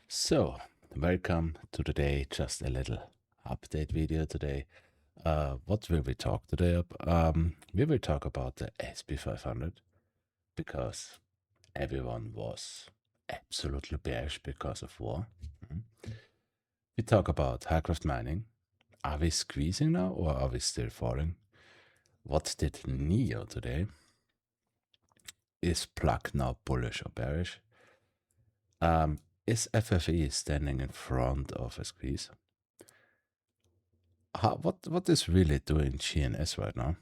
So, welcome to today, just a little update video today. What will we talk today? We will talk about the SP500 because everyone was absolutely bearish because of war. We talk about high-craft mining. Are we squeezing now or are we still falling? What did NIO today? Is plug now bullish or bearish? Is FFAI standing in front of a squeeze? What is really doing GNS right now?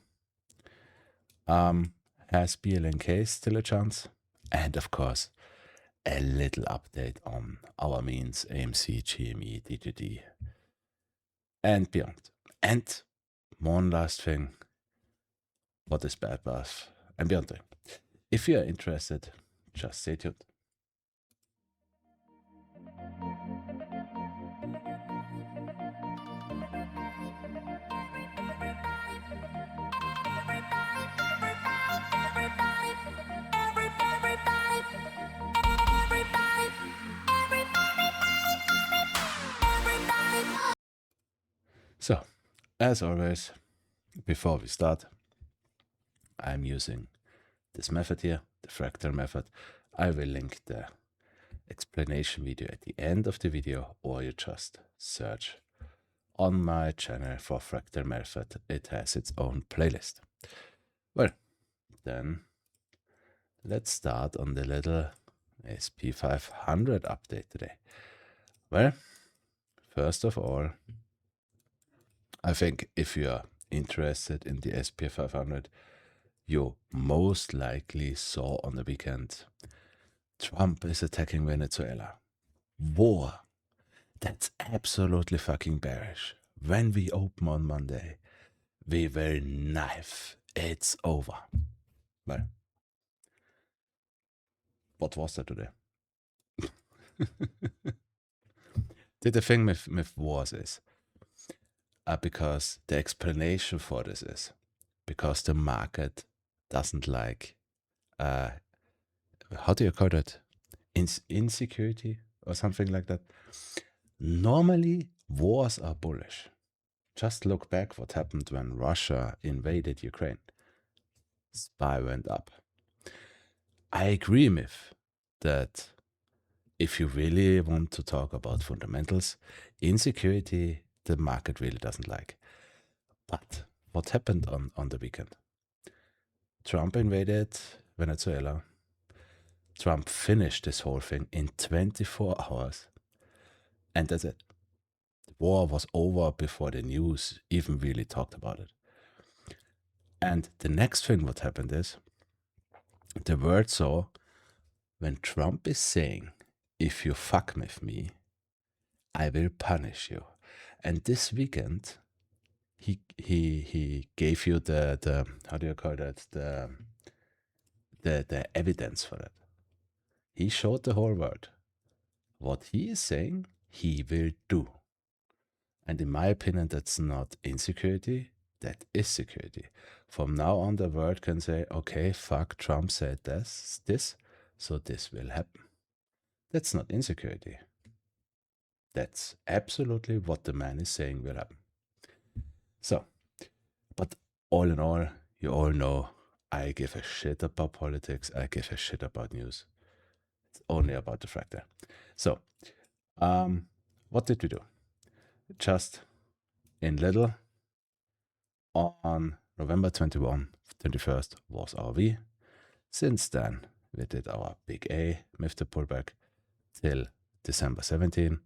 Has BLNK still a chance? And of course, a little update on our means, AMC, GME, DJT, and beyond. And one last thing, what is bad buff and beyond. If you are interested, just stay tuned. So, as always, before we start, I'm using this method here, the Fractal Method. I will link the explanation video at the end of the video, or you just search on my channel for Fractal Method. It has its own playlist. Well, then let's start on the little SP500 update today. Well, first of all, I think if you are interested in the SP500, you most likely saw on the weekend Trump is attacking Venezuela. War. That's absolutely fucking bearish. When we open on Monday, we will knife. It's over. Well, what was that today? The thing with wars is, because the explanation for this is, because the market doesn't like, how do you call it? Insecurity or something like that. Normally, wars are bullish. Just look back what happened when Russia invaded Ukraine. SPY went up. I agree with that. If you really want to talk about fundamentals, insecurity, the market really doesn't like. But what happened on the weekend? Trump invaded Venezuela. Trump finished this whole thing in 24 hours. And that's it. The war was over before the news even really talked about it. And the next thing what happened is, the world saw when Trump is saying, if you fuck with me, I will punish you. And this weekend, he gave you the how do you call that, the evidence for that. He showed the whole world what he is saying he will do. And in my opinion, that's not insecurity, that is security. From now on, the world can say, okay, fuck, Trump said this, so this will happen. That's not insecurity. That's absolutely what the man is saying will happen. So, but all in all, you all know I give a shit about politics. I give a shit about news. It's only about the fractal. So, what did we do? Just in little, on November 21st was our V. Since then, we did our big A with the pullback till December 17.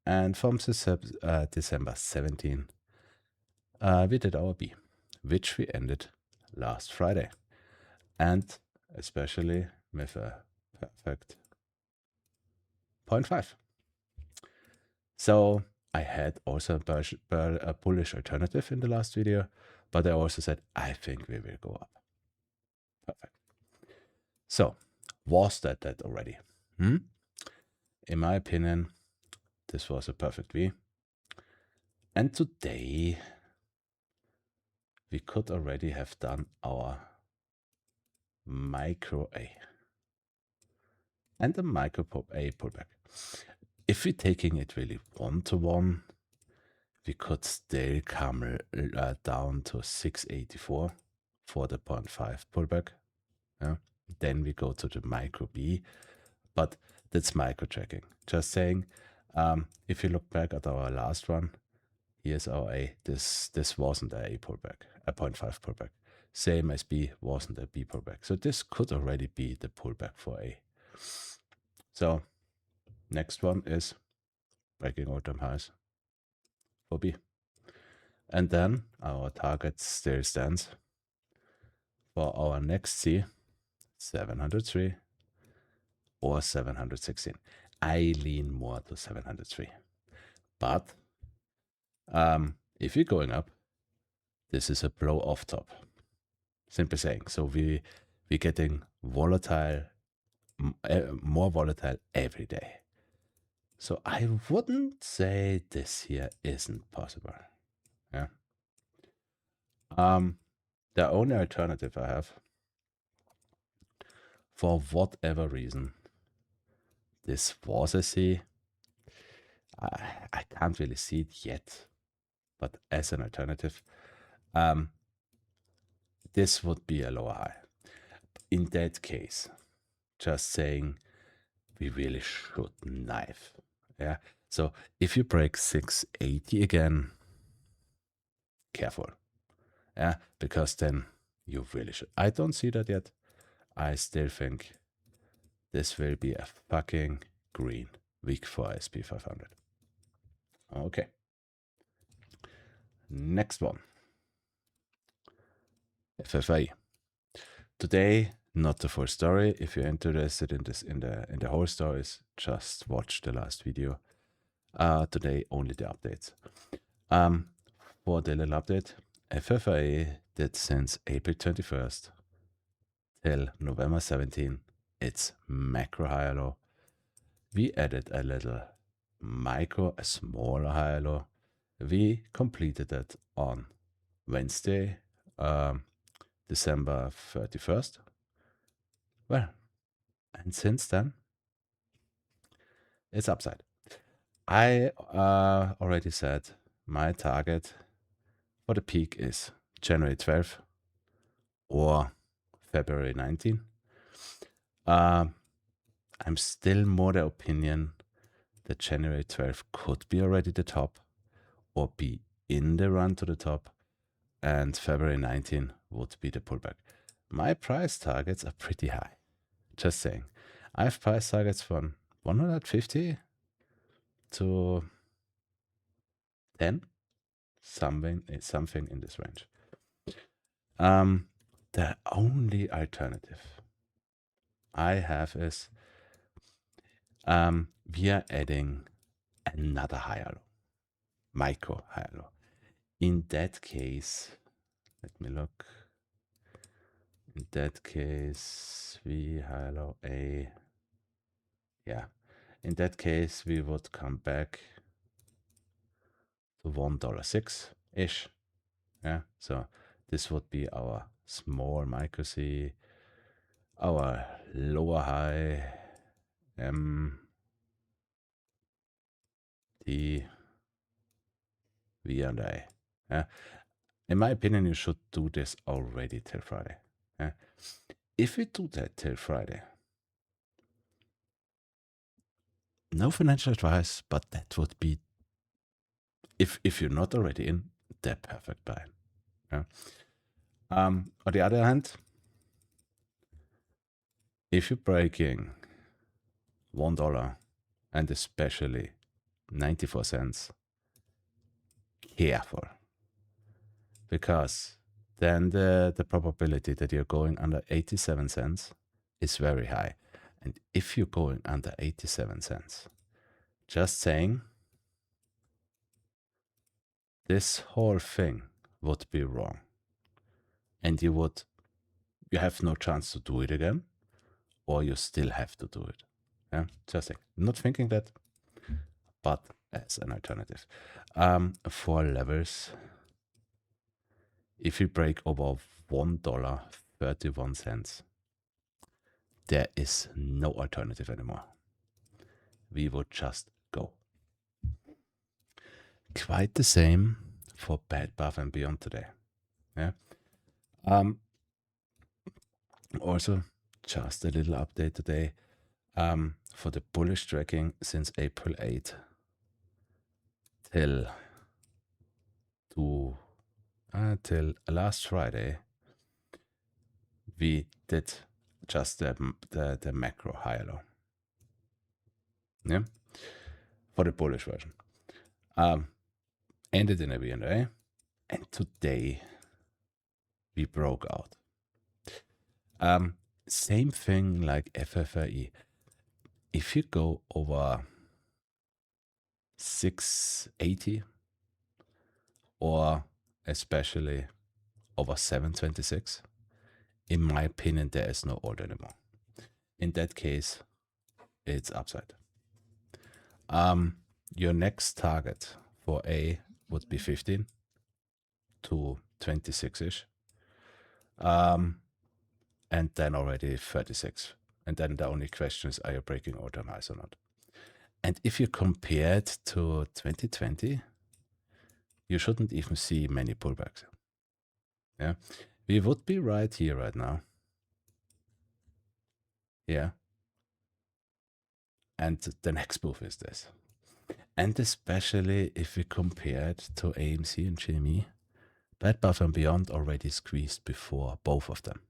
And from December 17, we did our B, which we ended last Friday. And especially with a perfect 0.5. So I had also a bullish alternative in the last video, but I also said, I think we will go up. Perfect. So was that already? In my opinion, this was a perfect V. And today we could already have done our micro A and the micro A pullback. if we're taking it really one-to-one, we could still come down to 684 for the 0.5 pullback. Yeah. Then we go to the micro B, but that's micro tracking. Just saying, if you look back at our last one, here's our A. This wasn't a pullback, a 0.5 pullback. Same as B wasn't a B pullback. So this could already be the pullback for A. So next one is breaking all-time highs for B. And then our target still stands for our next C, 703 or 716. I lean more to 703. But if you're going up, this is a blow off top. Simply saying. So we're getting volatile, more volatile every day. So I wouldn't say this here isn't possible. Yeah. The only alternative I have, for whatever reason, this was a C. I can't really see it yet, but as an alternative, this would be a lower high. In that case, just saying, we really should knife. Yeah. So if you break 680 again, careful. Yeah, because then you really should. I don't see that yet. I still think this will be a fucking green week for SP 500. Okay. Next one. FFAI. Today, not the full story. If you're interested in this, in the whole stories, just watch the last video. Today, only the updates. For the little update, FFAI did since April 21st till November 17. It's macro higher low. We added a little micro, a smaller higher low. We completed it on Wednesday, December 31st. Well, and since then, it's upside. I already said my target for the peak is January 12th or February 19. I'm still more the opinion that January 12th could be already the top or be in the run to the top, and February 19 would be the pullback. My price targets are pretty high. Just saying. I have price targets from 150 to 10, something in this range. The only alternative I have is we are adding another higher low, micro higher low. In that case, let me look. In that case, we higher low A. Yeah. In that case, we would come back to $1.06-ish. Yeah. So this would be our small micro C, our lower high M T V and A. Yeah. In my opinion, you should do this already till Friday. Yeah. If we do that till Friday, no financial advice, but that would be, if you're not already in, the perfect buy. Yeah. On the other hand, if you're breaking $1 and especially 94 cents, careful, because then the probability that you're going under 87 cents is very high. And if you're going under 87 cents, just saying, this whole thing would be wrong. And you have no chance to do it again, or you still have to do it. Yeah, just saying. Not thinking that, but as an alternative. For levels, if you break over $1.31, there is no alternative anymore. We would just go. Quite the same for Bed Bath & Beyond today. Yeah. Also, just a little update today for the bullish tracking since April 8 till last Friday. We did just the macro high low. Yeah, for the bullish version. Ended in a BYND, and today we broke out. Same thing like FFAI. If you go over 680 or especially over 726, in my opinion, there is no order anymore. In that case, it's upside. Your next target for A would be 15 to 26-ish. And then already 36. And then the only question is, are you breaking all-time highs or not? And if you compare it to 2020, you shouldn't even see many pullbacks. Yeah, we would be right here right now. Yeah. And the next move is this. And especially if we compare it to AMC and GME, Bed Bath & Beyond already squeezed before both of them.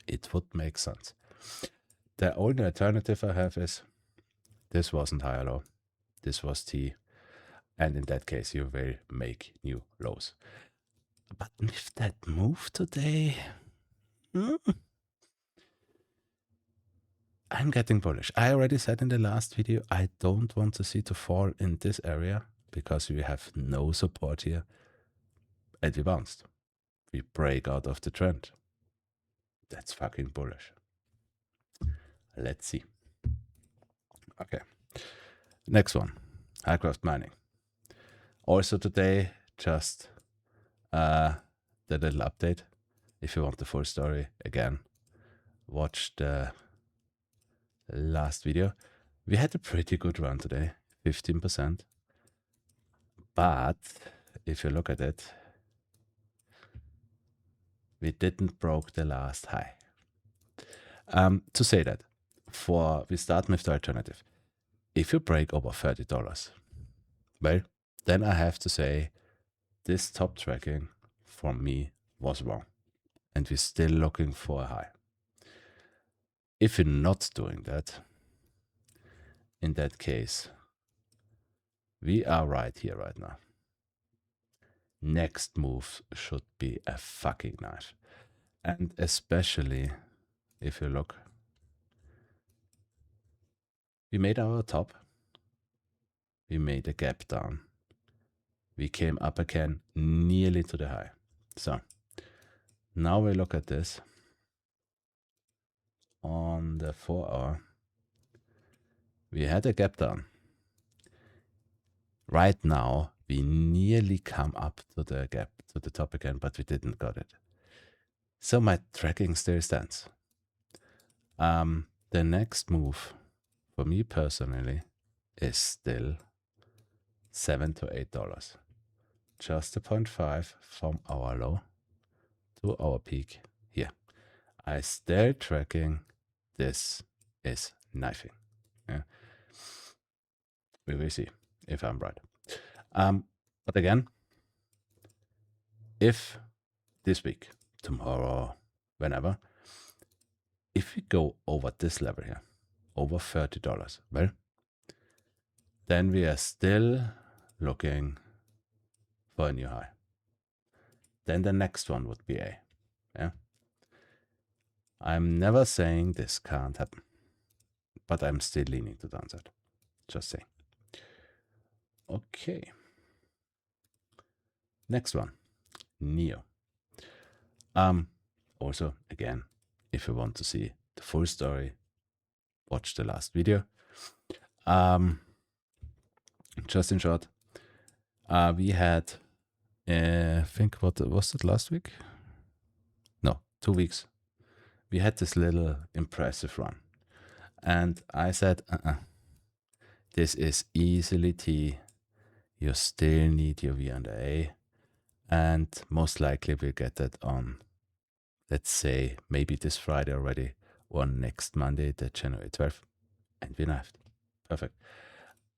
It would make sense. The only alternative I have is this wasn't high or low. This was T. And in that case, you will make new lows. But with that move today, I'm getting bullish. I already said in the last video, I don't want to see to fall in this area because we have no support here. And we bounced. We break out of the trend. That's fucking bullish. Let's see. Okay. Next one. Highcraft mining. Also today, just the little update. If you want the full story, again, watch the last video. We had a pretty good run today, 15%. But if you look at it, we didn't broke the last high. To say that, we start with the alternative. If you break over $30, well, then I have to say this top tracking for me was wrong. And we're still looking for a high. If you're not doing that, in that case, we are right here right now. Next move should be a fucking knife. And especially if you look, we made our top. We made a gap down. We came up again nearly to the high. So now we look at this on the 4 hour. We had a gap down. Right now, we nearly come up to the gap, to the top again, but we didn't got it. So my tracking still stands. The next move for me personally is still $7 to $8. Just a 0.5 from our low to our peak here. I still tracking. This is knifing. Yeah. We will see if I'm right. But again, if this week, tomorrow, whenever, if we go over this level here, over $30, well, then we are still looking for a new high. Then the next one would be A. Yeah. I'm never saying this can't happen, but I'm still leaning to downside. Just saying. Okay. Next one, Neo. Also, again, if you want to see the full story, watch the last video. Just in short, we had, I think, what was it last week? No, 2 weeks. We had this little impressive run. And I said, This is easily T. You still need your V under A, and most likely we'll get that on, let's say, maybe this Friday already, or next Monday, the January 12th, and we knifed. Perfect.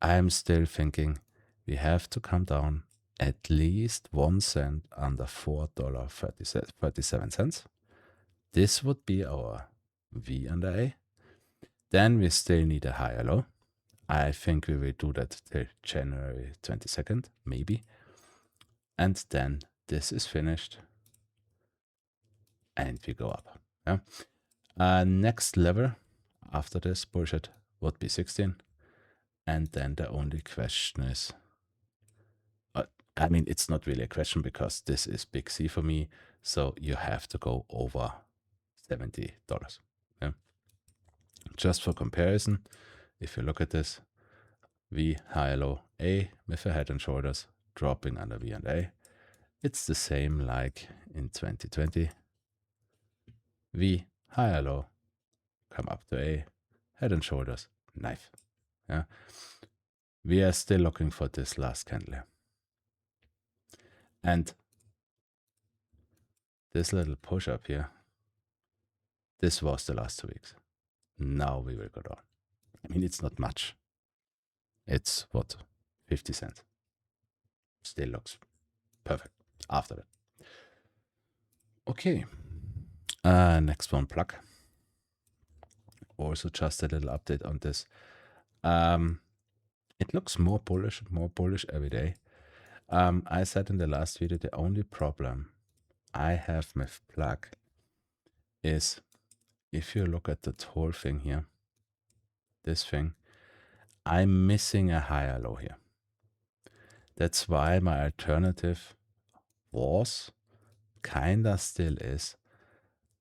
I'm still thinking we have to come down at least 1 cent under $4.37. This would be our V under A. Then we still need a higher low. I think we will do that till January 22nd, maybe. And then this is finished. And we go up. Yeah. Next level after this bullshit would be 16. And then the only question is, I mean, it's not really a question because this is big C for me. So you have to go over $70. Yeah. Just for comparison, if you look at this, V, high, low, A with a head and shoulders dropping under V and A. It's the same like in 2020. V, high, low, come up to A, head and shoulders, knife. Yeah. We are still looking for this last candle here. And this little push up here, this was the last 2 weeks. Now we will go down. I mean, it's not much. It's what? 50 cents. Still looks perfect after that. Okay. Next one, plug. Also just a little update on this. It looks more bullish every day. I said in the last video, the only problem I have with plug is if you look at the whole thing here, this thing, I'm missing a higher low here. That's why my alternative was, kinda still is,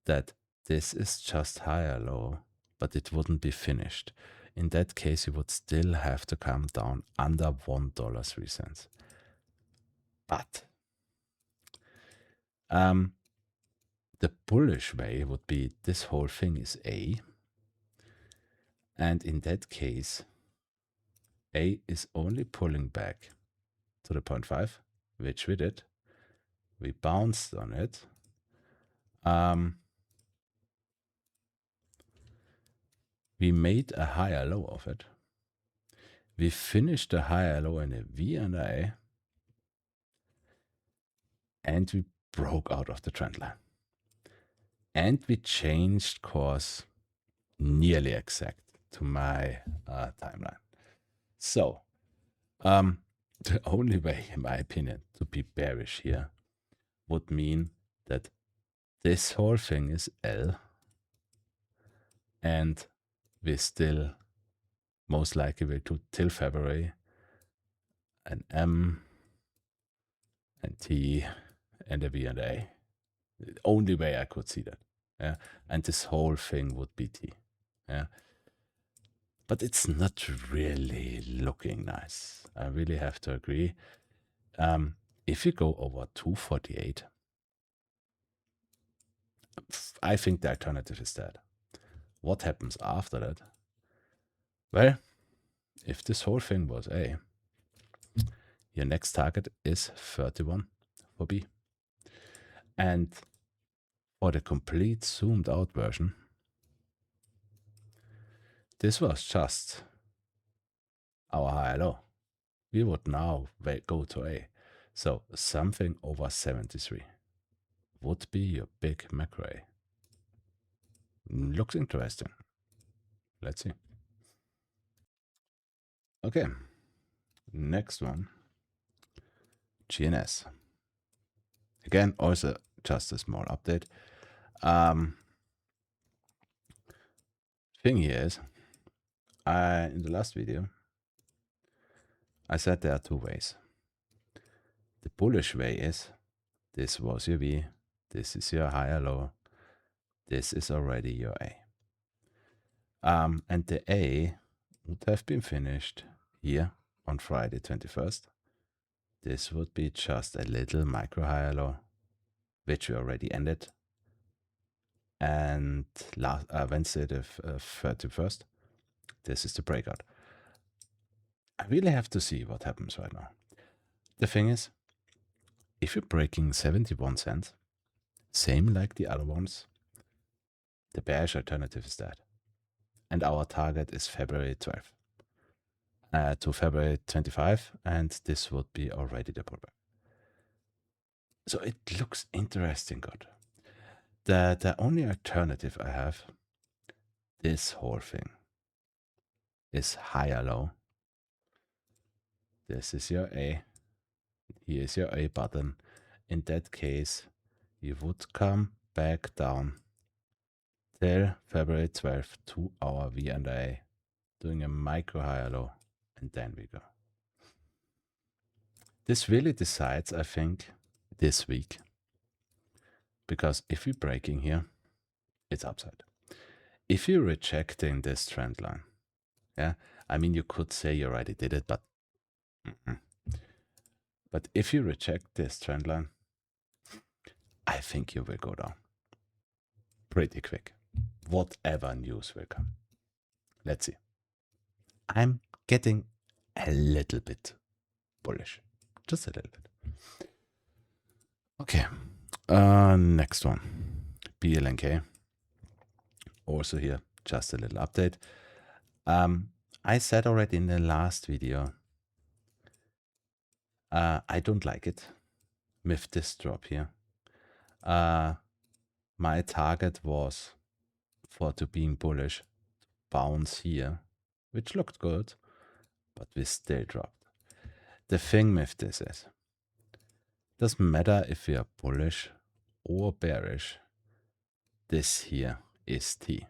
that this is just higher low, but it wouldn't be finished. In that case, you would still have to come down under $1.03. But the bullish way would be this whole thing is A. And in that case, A is only pulling back to the 0.5, which we did. We bounced on it. We made a higher low of it. We finished the higher low in a V and a A. And we broke out of the trend line. And we changed course nearly exact to my timeline. So, the only way, in my opinion, to be bearish here would mean that this whole thing is L, and we still most likely will do till February an M and T and a V and A. The only way I could see that. Yeah. And this whole thing would be T. Yeah. But it's not really looking nice. I really have to agree. If you go over 248, I think the alternative is that. What happens after that? Well, if this whole thing was A, your next target is 31 for B. And for the complete zoomed out version, this was just our high low. We would now go to A. So something over 73 would be your big macro A. Looks interesting. Let's see. Okay. Next one. GNS. Again, also just a small update. Thing here is, in the last video, I said there are 2 ways. The bullish way is, this was your V, this is your higher low, this is already your A. And the A would have been finished here on Friday 21st. This would be just a little micro higher low, which we already ended. And Wednesday the 31st, this is the breakout. I really have to see what happens right now. The thing is, if you're breaking 71 cents, same like the other ones, the bearish alternative is that. And our target is February 12th to February 25, and this would be already the pullback. So it looks interesting good. The only alternative I have, this whole thing, is higher low. This is your A. Here is your A button. In that case, you would come back down till February 12th to our V&A, doing a micro higher low, and then we go. This really decides, I think, this week, because if we're breaking here, it's upside. If you're rejecting this trend line, yeah, I mean, you could say you already did it, but but if you reject this trend line, I think you will go down pretty quick. Whatever news will come. Let's see. I'm getting a little bit bullish. Just a little bit. Okay. Next one. BLNK. Also here, just a little update. I said already in the last video, I don't like it with this drop here. My target was for to being bullish, bounce here, which looked good, but we still dropped. The thing with this is, doesn't matter if we are bullish or bearish, this here is T.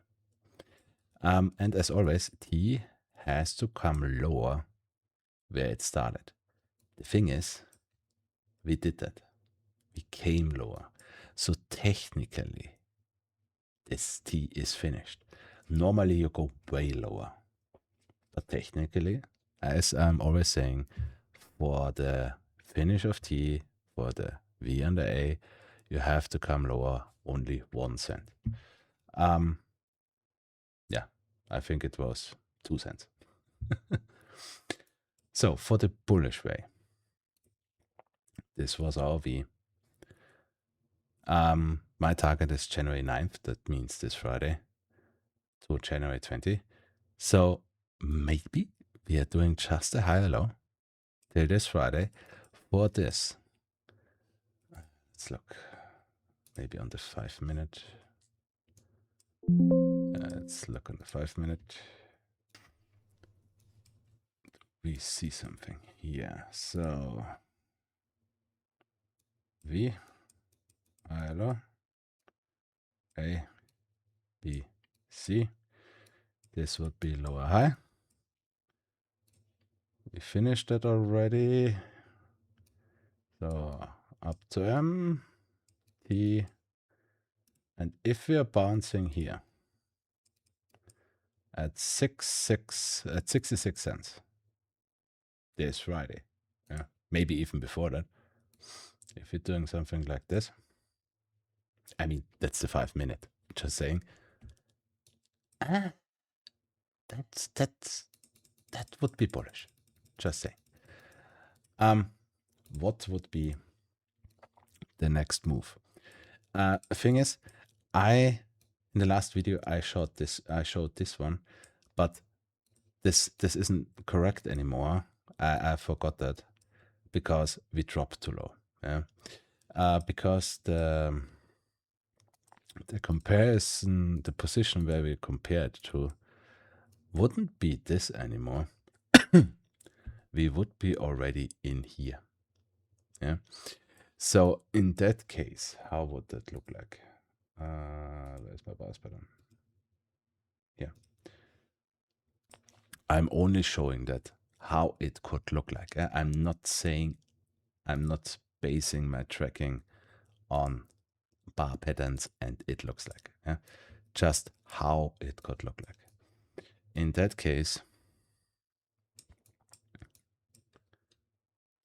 And as always, T has to come lower where it started. The thing is, we did that. We came lower. So technically, this T is finished. Normally you go way lower. But technically, as I'm always saying, for the finish of T, for the V and the A, you have to come lower only 1 cent. Yeah, I think it was 2 cents. So for the bullish way, this was our V. My target is January 9th. That means this Friday to January 20. So maybe we are doing just a higher low till this Friday for this. Let's look maybe on the 5 minute. Let's look on the 5 minute. We see something here. So V, higher low, A, B, C. This would be lower high. We finished that already. So up to M, T, and if we are bouncing here at 66 cents this Friday, yeah, maybe even before that, if you're doing something like this, I mean, that's the 5 minute, just saying. That would be bullish, just saying. What would be the next move? Thing is, in the last video I showed this one, but this isn't correct anymore. I forgot that because we dropped too low. Yeah, because the comparison, the position where we compared to, wouldn't be this anymore. We would be already in here. Yeah. So in that case, how would that look like? Where's my mouse button? Yeah. I'm only showing that how it could look like. I'm not saying, I'm not basing my tracking on bar patterns and it looks like. Yeah? Just how it could look like. In that case,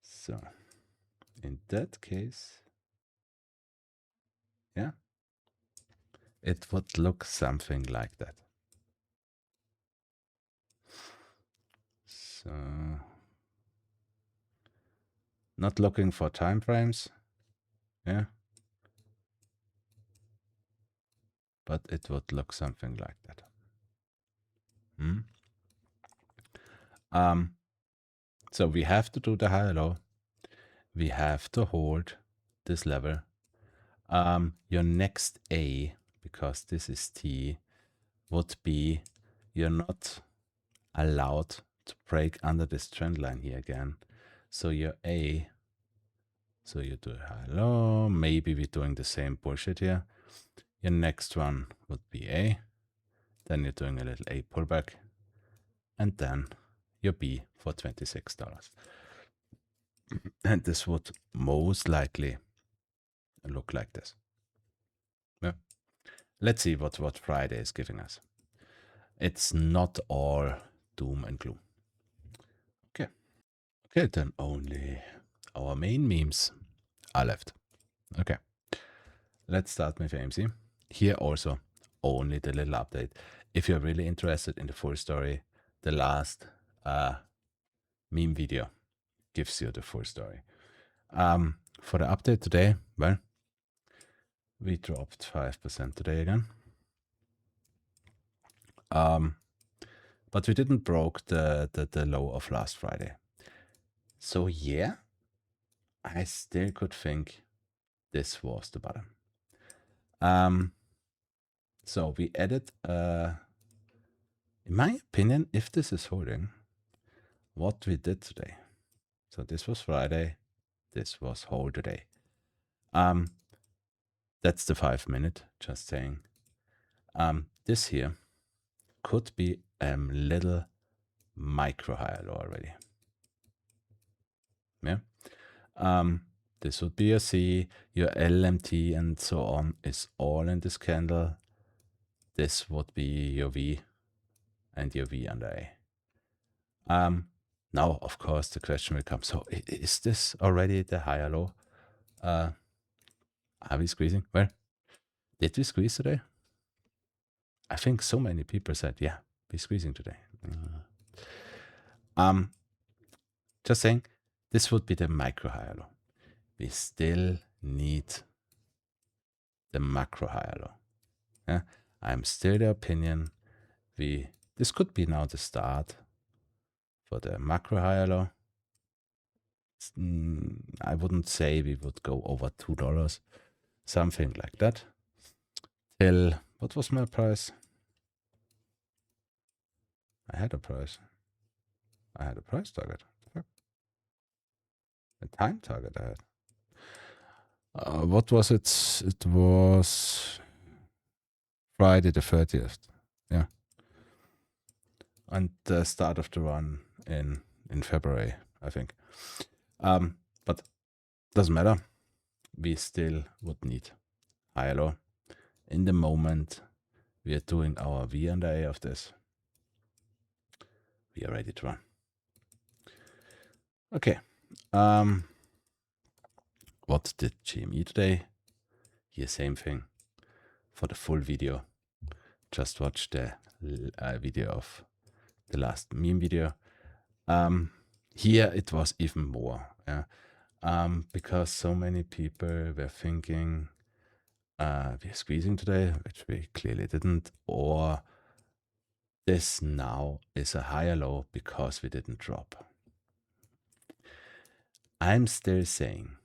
so in that case, yeah, it would look something like that. So Not looking for time frames. Yeah. But it would look something like that. So we have to do the high low. We have to hold this level. Your next A, because this is T, would be you're not allowed to break under this trend line here again. So your A, so you do high low, maybe we're doing the same bullshit here. Your next one would be A, then you're doing a little A pullback, and then your B for $26. And this would most likely look like this. Yeah. Let's see what Friday is giving us. It's not all doom and gloom. Okay. Okay, then only our main memes are left. Okay. Let's start with AMC. Here also only the little update. If you're really interested in the full story, the last meme video gives you the full story. For the update today, well, we dropped 5% today again. But we didn't broke the low of last Friday. So yeah, I still could think this was the bottom. So we added, in my opinion, if this is holding, what we did today. So this was Friday, this was hold today. That's the 5 minute, just saying. This here could be a little micro higher low already. Yeah. This would be a C, your LMT and so on is all in this candle. This would be your V and your V under A. Now, of course, the question will come, so is this already the higher low? Are we squeezing? Well, did we squeeze today? I think so many people said, yeah, we're squeezing today. Just saying, this would be the micro higher low. We still need the macro higher low. Yeah? I'm still the opinion this could be now the start for the macro higher low. I wouldn't say we would go over $2, something like that. Till, what was my price? I had a price. I had a price target. A time target I had. What was it? It was Friday the 30th. Yeah. And the start of the run in February, I think. But doesn't matter. We still would need higher low. In the moment we are doing our V and A of this, we are ready to run. Okay. What did GME today? Here, same thing. For the full video, just watch the video of the last meme video. Here it was even more, yeah. Because so many people were thinking we're squeezing today, which we clearly didn't, or this now is a higher low because we didn't drop. I'm still saying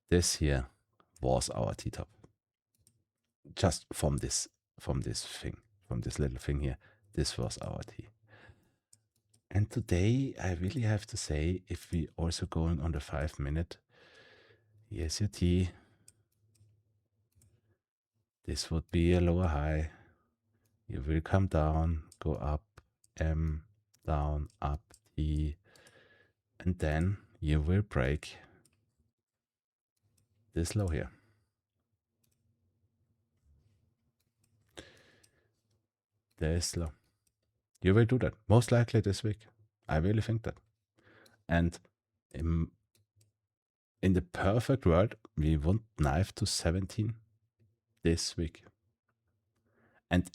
this here was our T-top. Just from this thing, from this little thing here, this was our T. And today, I really have to say, if we also going on the 5 minute, here's your T. This would be a lower high. You will come down, go up, M, down, up, T, and then you will break this low here. This low. You will do that, most likely this week. I really think that. And in the perfect world, we want knife to 17 this week. And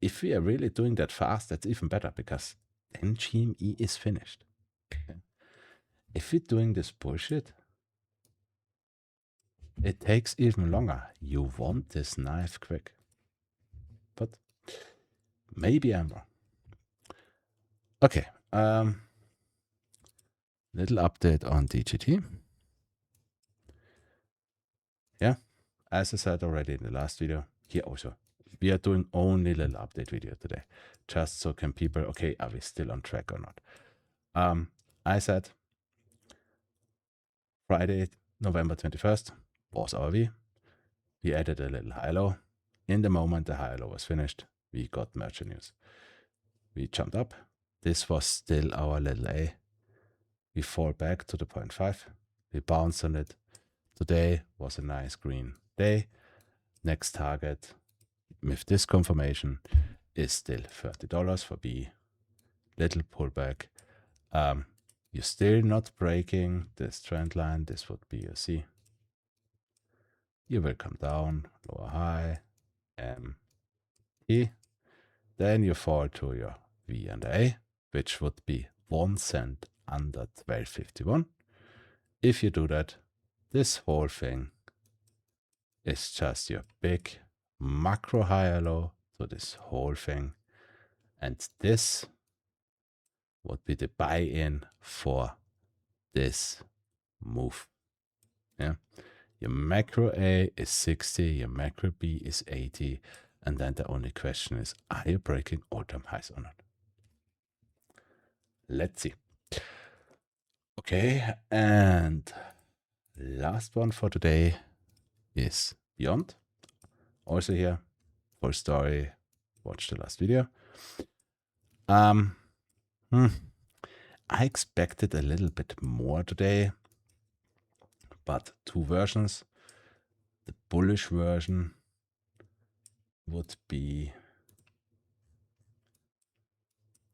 if we are really doing that fast, that's even better because then GME is finished. Okay. if we're doing this bullshit, it takes even longer. You want this knife quick. But maybe I'm wrong. Okay. Little update on DGT. Yeah. As I said already in the last video, here also, we are doing only little update video today. Just so can people, okay, are we still on track or not? I said Friday, November 21st was our V. We added a little high-low. In the moment the high-low was finished, we got merchant news. We jumped up. This was still our little A. We fall back to the 0.5. We bounced on it. Today was a nice green day. Next target with this confirmation is still $30 for B. Little pullback. You're still not breaking this trend line. This would be a C. You will come down, lower high, M, E. Then you fall to your V and A, which would be 1 cent under 12.51. If you do that, this whole thing is just your big macro high or low to this whole thing. And this would be the buy-in for this move. Yeah. Your macro A is 60, your macro B is 80, and then the only question is, are you breaking all-time highs or not? Let's see. Okay, and last one for today is BYND. Also here, full story, watch the last video. I expected a little bit more today, but 2 versions. The bullish version would be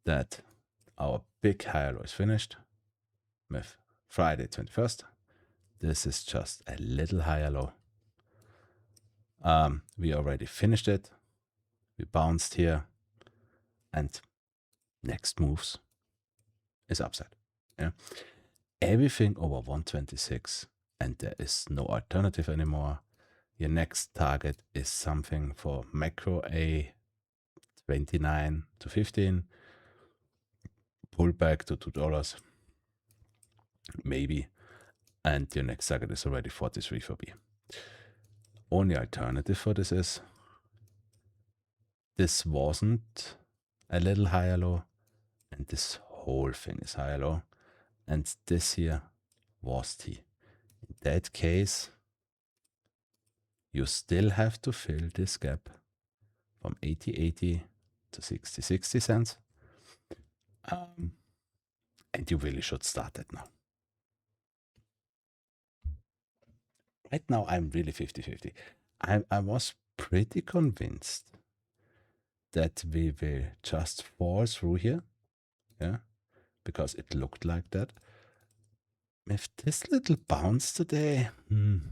that our big high low is finished with Friday 21st. This is just a little higher low. We already finished it. We bounced here, and next moves is upside. Yeah, everything over 126, and there is no alternative anymore. Your next target is something for macro A 29 to 15, pull back to $2, maybe, and your next target is already 43 for B. Only alternative for this is this wasn't a little higher low, and this whole thing is higher low, and this here was T. In that case, you still have to fill this gap from 80.80 to 60.60 cents. And you really should start it now. Right now, I'm really 50-50. I was pretty convinced that we will just fall through here, yeah, because it looked like that. With this little bounce today, and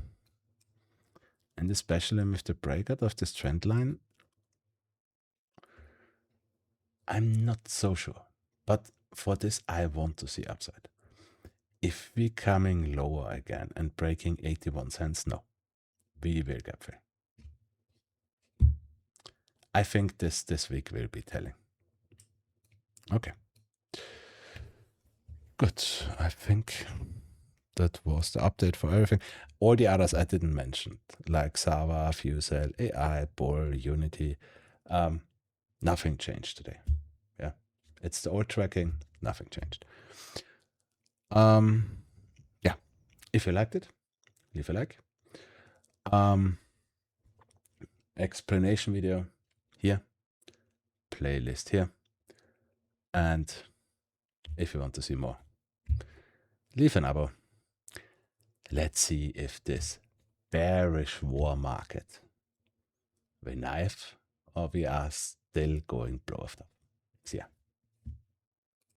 especially with the breakout of this trend line, I'm not so sure. But for this, I want to see upside. If we're coming lower again and breaking 81 cents, no, we will get there. I think this week will be telling. Okay. Good. I think that was the update for everything. All the others I didn't mention, like Sava, Fusel, AI, Bull, Unity. Nothing changed today. Yeah. It's the old tracking. Nothing changed. Yeah. If you liked it, leave a like. Explanation video here. Playlist here. And if you want to see more, leave an abo. Let's see if this bearish war market will knife or we are still going blow off top. See ya.